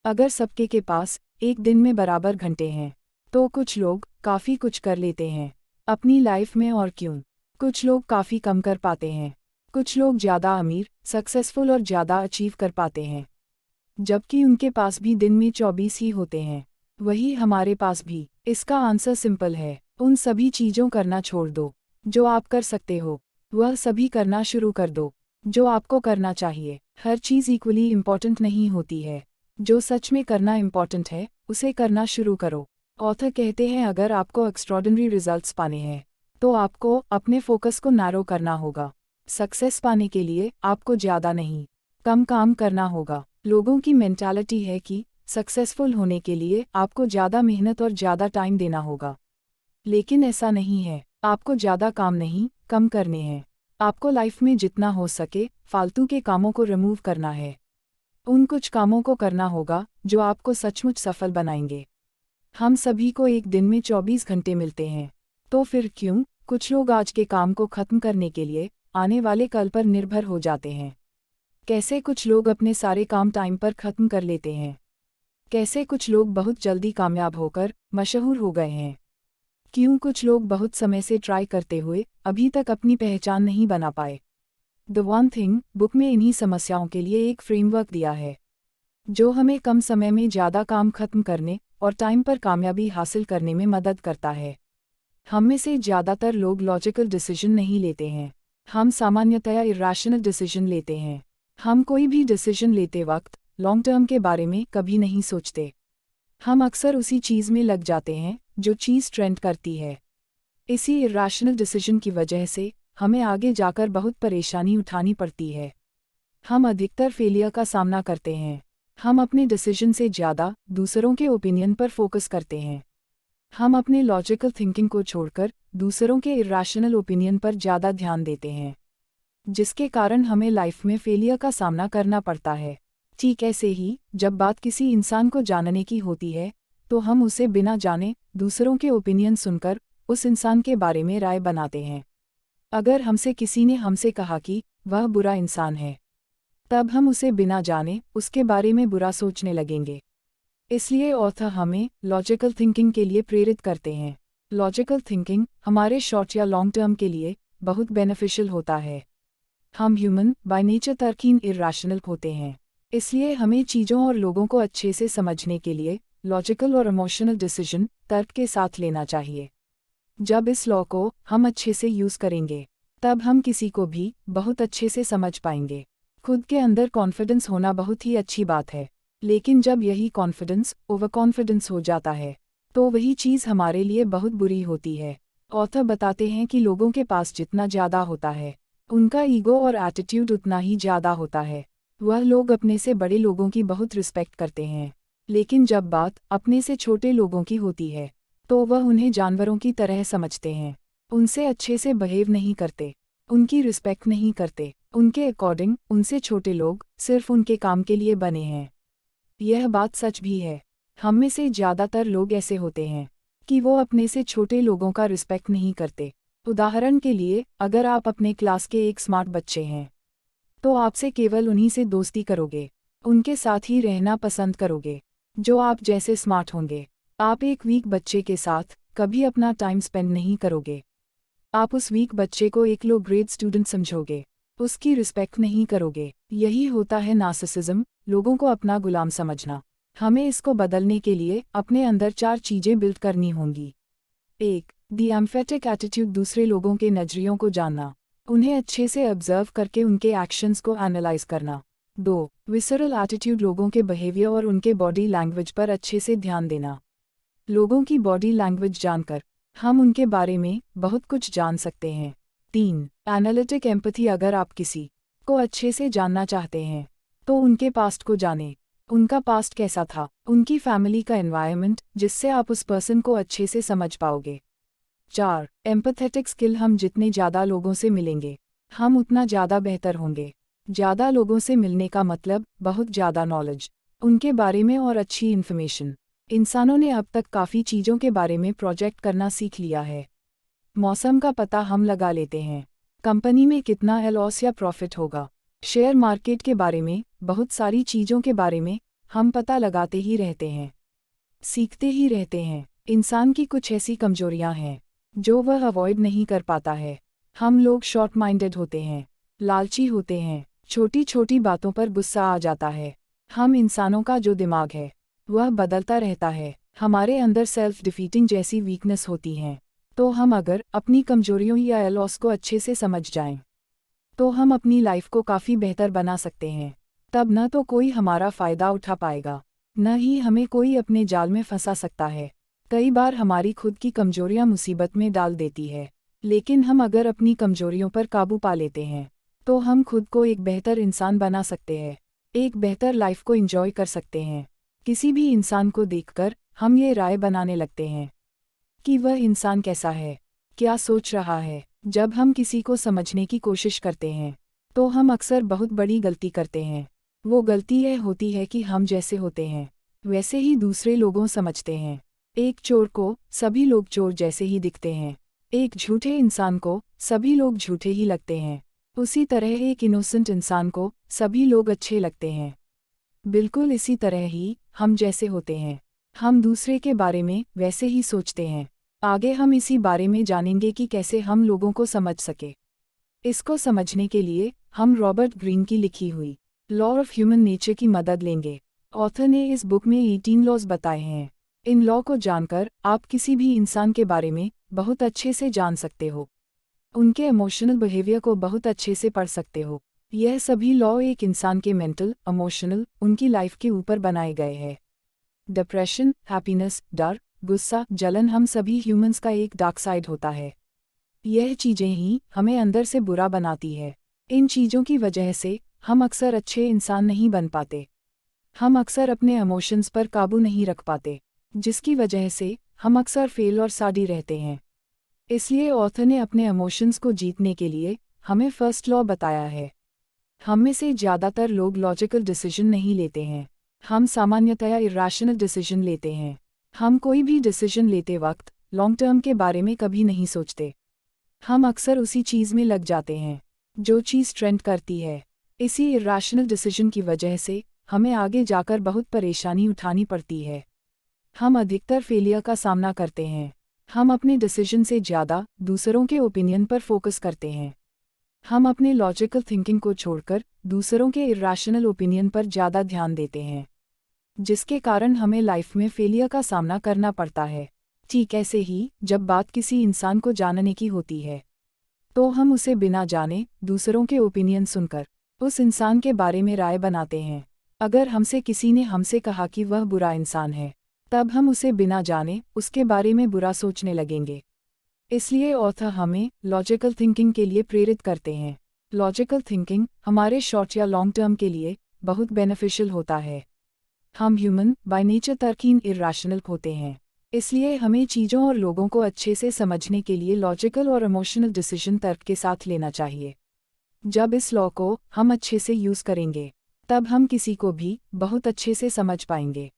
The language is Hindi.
अगर सबके के पास एक दिन में बराबर घंटे हैं तो कुछ लोग काफ़ी कुछ कर लेते हैं अपनी लाइफ में, और क्यों कुछ लोग काफ़ी कम कर पाते हैं। कुछ लोग ज़्यादा अमीर, सक्सेसफुल और ज़्यादा अचीव कर पाते हैं, जबकि उनके पास भी दिन में 24 ही होते हैं। वही हमारे पास भी। इसका आंसर सिंपल है, उन सभी चीज़ों करना छोड़ दो जो आप कर सकते हो, वह सभी करना शुरू कर दो जो आपको करना चाहिए। हर चीज़ इक्वली इम्पॉर्टेंट नहीं होती है, जो सच में करना इम्पॉर्टेंट है उसे करना शुरू करो। ऑथर कहते हैं अगर आपको एक्स्ट्रॉर्डिनरी रिजल्ट्स पाने हैं तो आपको अपने फोकस को नैरो करना होगा। सक्सेस पाने के लिए आपको ज़्यादा नहीं, कम काम करना होगा। लोगों की मेंटालिटी है कि सक्सेसफुल होने के लिए आपको ज़्यादा मेहनत और ज़्यादा टाइम देना होगा, लेकिन ऐसा नहीं है। आपको ज़्यादा काम नहीं, कम करने हैं। आपको लाइफ में जितना हो सके फालतू के कामों को रिमूव करना है। उन कुछ कामों को करना होगा जो आपको सचमुच सफल बनाएंगे। हम सभी को एक दिन में 24 घंटे मिलते हैं, तो फिर क्यों कुछ लोग आज के काम को खत्म करने के लिए आने वाले कल पर निर्भर हो जाते हैं? कैसे कुछ लोग अपने सारे काम टाइम पर खत्म कर लेते हैं? कैसे कुछ लोग बहुत जल्दी कामयाब होकर मशहूर हो गए हैं? क्यों कुछ लोग बहुत समय से ट्राई करते हुए अभी तक अपनी पहचान नहीं बना पाए? द वन थिंग बुक में इन्हीं समस्याओं के लिए एक फ्रेमवर्क दिया है जो हमें कम समय में ज़्यादा काम खत्म करने और टाइम पर कामयाबी हासिल करने में मदद करता है। हम में से ज़्यादातर लोग लॉजिकल डिसीजन नहीं लेते हैं, हम सामान्यतया इरैशनल डिसीजन लेते हैं। हम कोई भी डिसीजन लेते वक्त लॉन्ग टर्म के बारे में कभी नहीं सोचते। हम अक्सर उसी चीज़ में लग जाते हैं जो चीज़ ट्रेंड करती है। इसी इरैशनल डिसीजन की वजह से हमें आगे जाकर बहुत परेशानी उठानी पड़ती है। हम अधिकतर फेलियर का सामना करते हैं। हम अपने डिसीजन से ज़्यादा दूसरों के ओपिनियन पर फोकस करते हैं। हम अपने लॉजिकल थिंकिंग को छोड़कर दूसरों के इरैशनल ओपिनियन पर ज़्यादा ध्यान देते हैं, जिसके कारण हमें लाइफ में फेलियर का सामना करना पड़ता है। ठीक ऐसे ही जब बात किसी इंसान को जानने की होती है तो हम उसे बिना जाने दूसरों के ओपिनियन सुनकर उस इंसान के बारे में राय बनाते हैं। अगर हमसे किसी ने हमसे कहा कि वह बुरा इंसान है, तब हम उसे बिना जाने उसके बारे में बुरा सोचने लगेंगे। इसलिए ऑथर हमें लॉजिकल थिंकिंग के लिए प्रेरित करते हैं। लॉजिकल थिंकिंग हमारे शॉर्ट या लॉन्ग टर्म के लिए बहुत बेनिफिशियल होता है। हम ह्यूमन बाय नेचर तर्कहीन इरैशनल होते हैं, इसलिए हमें चीज़ों और लोगों को अच्छे से समझने के लिए लॉजिकल और इमोशनल डिसीजन तर्क के साथ लेना चाहिए। जब इस लॉ को हम अच्छे से यूज़ करेंगे तब हम किसी को भी बहुत अच्छे से समझ पाएंगे। खुद के अंदर कॉन्फिडेंस होना बहुत ही अच्छी बात है, लेकिन जब यही कॉन्फिडेंस ओवर कॉन्फिडेंस हो जाता है तो वही चीज़ हमारे लिए बहुत बुरी होती है। ऑथर बताते हैं कि लोगों के पास जितना ज़्यादा होता है उनका ईगो और एटीट्यूड उतना ही ज़्यादा होता है। वह लोग अपने से बड़े लोगों की बहुत रिस्पेक्ट करते हैं, लेकिन जब बात अपने से छोटे लोगों की होती है तो वह उन्हें जानवरों की तरह समझते हैं। उनसे अच्छे से बिहेव नहीं करते, उनकी रिस्पेक्ट नहीं करते। उनके अकॉर्डिंग उनसे छोटे लोग सिर्फ उनके काम के लिए बने हैं। यह बात सच भी है। हम में से ज़्यादातर लोग ऐसे होते हैं कि वो अपने से छोटे लोगों का रिस्पेक्ट नहीं करते। उदाहरण के लिए, अगर आप अपने क्लास के एक स्मार्ट बच्चे हैं तो आपसे केवल उन्हीं से दोस्ती करोगे, उनके साथ ही रहना पसंद करोगे जो आप जैसे स्मार्ट होंगे। आप एक वीक बच्चे के साथ कभी अपना टाइम स्पेंड नहीं करोगे। आप उस वीक बच्चे को एक लो ग्रेड स्टूडेंट समझोगे, उसकी रिस्पेक्ट नहीं करोगे। यही होता है नार्सिसिज्म, लोगों को अपना गुलाम समझना। हमें इसको बदलने के लिए अपने अंदर 4 चीज़ें बिल्ड करनी होंगी। 1. द एम्फेटिक एटीट्यूड, दूसरे लोगों के नज़रियों को जानना, उन्हें अच्छे से ऑब्जर्व करके उनके एक्शंस को एनालाइज करना। 2. विसरल एटीट्यूड, लोगों के बिहेवियर और उनके बॉडी लैंग्वेज पर अच्छे से ध्यान देना। लोगों की बॉडी लैंग्वेज जानकर हम उनके बारे में बहुत कुछ जान सकते हैं। 3. एनालिटिक एम्पैथी, अगर आप किसी को अच्छे से जानना चाहते हैं तो उनके पास्ट को जानें। उनका पास्ट कैसा था, उनकी फैमिली का एनवायरनमेंट, जिससे आप उस पर्सन को अच्छे से समझ पाओगे। 4. एम्पैथेटिक स्किल, हम जितने ज़्यादा लोगों से मिलेंगे हम उतना ज़्यादा बेहतर होंगे। ज़्यादा लोगों से मिलने का मतलब बहुत ज़्यादा नॉलेज उनके बारे में और अच्छी इन्फॉर्मेशन। इंसानों ने अब तक काफ़ी चीज़ों के बारे में प्रोजेक्ट करना सीख लिया है। मौसम का पता हम लगा लेते हैं, कंपनी में कितना लॉस या प्रॉफिट होगा, शेयर मार्केट के बारे में, बहुत सारी चीज़ों के बारे में हम पता लगाते ही रहते हैं, सीखते ही रहते हैं। इंसान की कुछ ऐसी कमजोरियां हैं जो वह अवॉइड नहीं कर पाता है। हम लोग शॉर्ट माइंडेड होते हैं, लालची होते हैं, छोटी छोटी बातों पर गुस्सा आ जाता है। हम इंसानों का जो दिमाग है वह बदलता रहता है। हमारे अंदर सेल्फ डिफीटिंग जैसी वीकनेस होती हैं। तो हम अगर अपनी कमजोरियों या लॉस को अच्छे से समझ जाएं, तो हम अपनी लाइफ को काफ़ी बेहतर बना सकते हैं। तब न तो कोई हमारा फ़ायदा उठा पाएगा, न ही हमें कोई अपने जाल में फंसा सकता है। कई बार हमारी खुद की कमजोरियां मुसीबत में डाल देती है, लेकिन हम अगर अपनी कमजोरियों पर काबू पा लेते हैं, तो हम खुद को एक बेहतर इंसान बना सकते हैं, एक बेहतर लाइफ को एंजॉय कर सकते हैं। किसी भी इंसान को देखकर हम ये राय बनाने लगते हैं कि वह इंसान कैसा है, क्या सोच रहा है। जब हम किसी को समझने की कोशिश करते हैं, तो हम अक्सर बहुत बड़ी गलती करते हैं। वो गलती यह होती है कि हम जैसे होते हैं वैसे ही दूसरे लोगों समझते हैं। एक चोर को सभी लोग चोर जैसे ही दिखते हैं, एक झूठे इंसान को सभी लोग झूठे ही लगते हैं। उसी तरह एक इनोसेंट इंसान को सभी लोग अच्छे लगते हैं। बिल्कुल इसी तरह ही हम जैसे होते हैं, हम दूसरे के बारे में वैसे ही सोचते हैं। आगे हम इसी बारे में जानेंगे कि कैसे हम लोगों को समझ सके। इसको समझने के लिए हम रॉबर्ट ग्रीन की लिखी हुई लॉ ऑफ ह्यूमन नेचर की मदद लेंगे। ऑथर ने इस बुक में 18 लॉज बताए हैं। इन लॉ को जानकर आप किसी भी इंसान के बारे में बहुत अच्छे से जान सकते हो, उनके इमोशनल बिहेवियर को बहुत अच्छे से पढ़ सकते हो। यह सभी लॉ एक इंसान के मेंटल, इमोशनल, उनकी लाइफ के ऊपर बनाए गए हैं। डिप्रेशन, हैप्पीनेस, डर, गुस्सा, जलन, हम सभी ह्यूमंस का एक डार्क साइड होता है। यह चीज़ें ही हमें अंदर से बुरा बनाती है। इन चीज़ों की वजह से हम अक्सर अच्छे इंसान नहीं बन पाते। हम अक्सर अपने इमोशंस पर काबू नहीं रख पाते, जिसकी वजह से हम अक्सर फेल और साड़ी रहते हैं। इसलिए ऑथर ने अपने इमोशंस को जीतने के लिए हमें फर्स्ट लॉ बताया है। हम में से ज़्यादातर लोग लॉजिकल डिसीजन नहीं लेते हैं, हम सामान्यतया इरैशनल डिसीजन लेते हैं। हम कोई भी डिसीजन लेते वक्त लॉन्ग टर्म के बारे में कभी नहीं सोचते। हम अक्सर उसी चीज़ में लग जाते हैं जो चीज़ ट्रेंड करती है। इसी इरैशनल डिसीजन की वजह से हमें आगे जाकर बहुत परेशानी उठानी पड़ती है। हम अधिकतर फेलियर का सामना करते हैं। हम अपने डिसीजन से ज़्यादा दूसरों के ओपिनियन पर फोकस करते हैं। हम अपने लॉजिकल थिंकिंग को छोड़कर दूसरों के इरैशनल ओपिनियन पर ज़्यादा ध्यान देते हैं, जिसके कारण हमें लाइफ में फेलियर का सामना करना पड़ता है। ठीक ऐसे ही जब बात किसी इंसान को जानने की होती है, तो हम उसे बिना जाने दूसरों के ओपिनियन सुनकर उस इंसान के बारे में राय बनाते हैं। अगर हमसे किसी ने हमसे कहा कि वह बुरा इंसान है, तब हम उसे बिना जाने उसके बारे में बुरा सोचने लगेंगे। इसलिए ऑथर हमें लॉजिकल थिंकिंग के लिए प्रेरित करते हैं। लॉजिकल थिंकिंग हमारे शॉर्ट या लॉन्ग टर्म के लिए बहुत बेनिफिशियल होता है। हम ह्यूमन बाय नेचर तर्कहीन इरैशनल होते हैं, इसलिए हमें चीज़ों और लोगों को अच्छे से समझने के लिए लॉजिकल और इमोशनल डिसीजन तर्क के साथ लेना चाहिए। जब इस लॉ को हम अच्छे से यूज़ करेंगे, तब हम किसी को भी बहुत अच्छे से समझ पाएंगे।